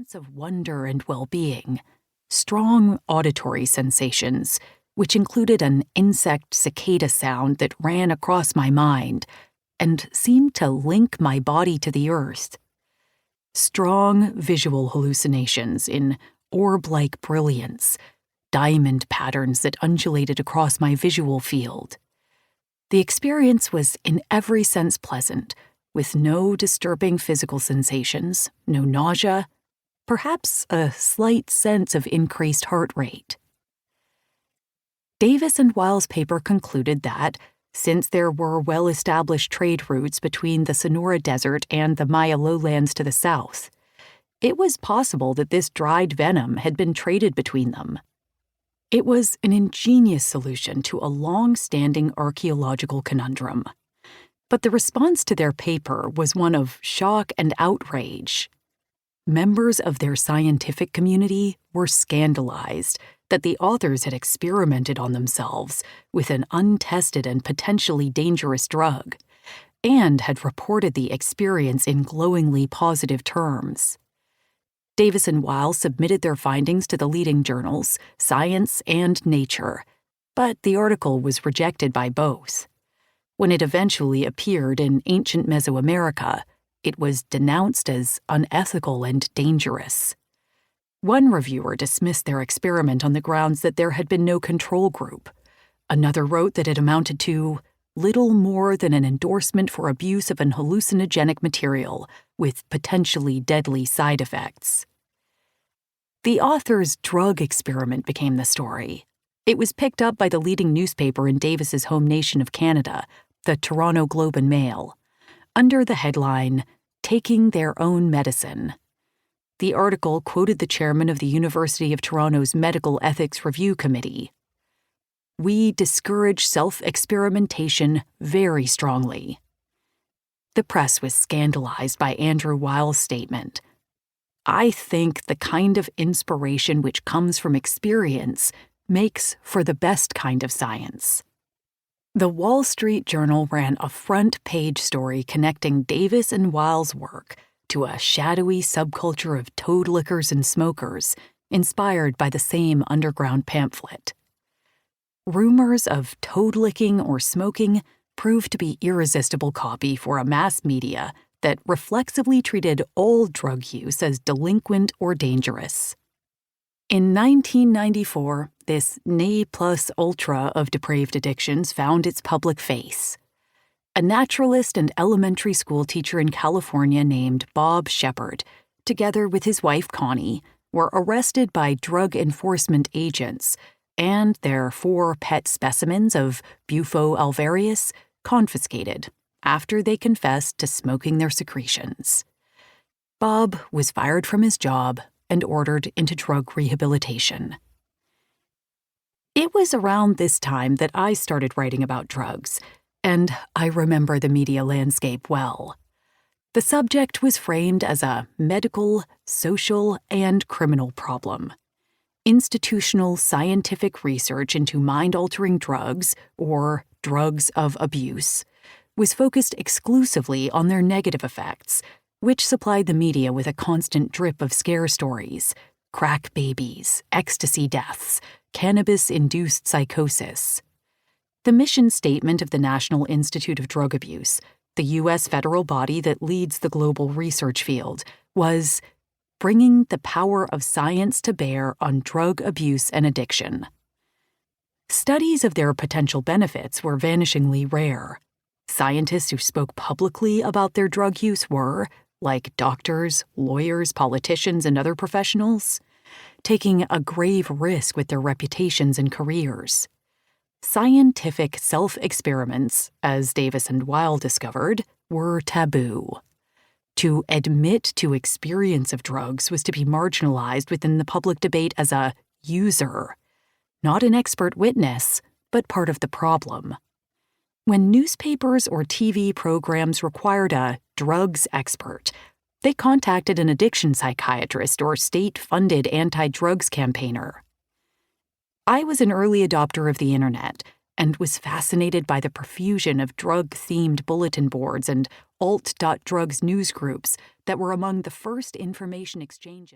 sense of wonder and well-being, strong auditory sensations, which included an insect cicada sound that ran across my mind and seemed to link my body to the earth. Strong visual hallucinations in orb-like brilliance, diamond patterns that undulated across my visual field. The experience was in every sense pleasant, with no disturbing physical sensations, no nausea, perhaps a slight sense of increased heart rate. Davis and Weil's paper concluded that, since there were well-established trade routes between the Sonora Desert and the Maya lowlands to the south, it was possible that this dried venom had been traded between them. It was an ingenious solution to a long-standing archaeological conundrum. But the response to their paper was one of shock and outrage. Members of their scientific community were scandalized that the authors had experimented on themselves with an untested and potentially dangerous drug, and had reported the experience in glowingly positive terms. Davis and Weil submitted their findings to the leading journals, Science and Nature, but the article was rejected by both. When it eventually appeared in ancient Mesoamerica, it was denounced as unethical and dangerous. One reviewer dismissed their experiment on the grounds that there had been no control group. Another wrote that it amounted to little more than an endorsement for abuse of an hallucinogenic material with potentially deadly side effects. The author's drug experiment became the story. It was picked up by the leading newspaper in Davis's home nation of Canada, the Toronto Globe and Mail, under the headline, "Taking Their Own Medicine." The article quoted the chairman of the University of Toronto's Medical Ethics Review Committee. "We discourage self-experimentation very strongly." The press was scandalized by Andrew Weil's statement. "I think the kind of inspiration which comes from experience makes for the best kind of science." The Wall Street Journal ran a front-page story connecting Davis and Weil's work to a shadowy subculture of toad lickers and smokers, inspired by the same underground pamphlet. Rumors of toad-licking or smoking proved to be irresistible copy for a mass media that reflexively treated all drug use as delinquent or dangerous. In 1994, this ne plus ultra of depraved addictions found its public face. A naturalist and elementary school teacher in California named Bob Shepard, together with his wife Connie, were arrested by drug enforcement agents, and their 4 pet specimens of Bufo alvarius confiscated after they confessed to smoking their secretions. Bob was fired from his job and ordered into drug rehabilitation. It was around this time that I started writing about drugs, and I remember the media landscape well. The subject was framed as a medical, social, and criminal problem. Institutional scientific research into mind-altering drugs, or drugs of abuse, was focused exclusively on their negative effects, which supplied the media with a constant drip of scare stories: crack babies, ecstasy deaths, cannabis-induced psychosis. The mission statement of the National Institute of Drug Abuse, the U.S. federal body that leads the global research field, was bringing the power of science to bear on drug abuse and addiction. Studies of their potential benefits were vanishingly rare. Scientists who spoke publicly about their drug use were, like doctors, lawyers, politicians, and other professionals, taking a grave risk with their reputations and careers. Scientific self-experiments, as Davis and Weil discovered, were taboo. To admit to experience of drugs was to be marginalized within the public debate as a user, not an expert witness, but part of the problem. When newspapers or TV programs required a drugs expert, they contacted an addiction psychiatrist or state-funded anti-drugs campaigner. I was an early adopter of the internet and was fascinated by the profusion of drug-themed bulletin boards and alt.drugs news groups that were among the first information exchanges.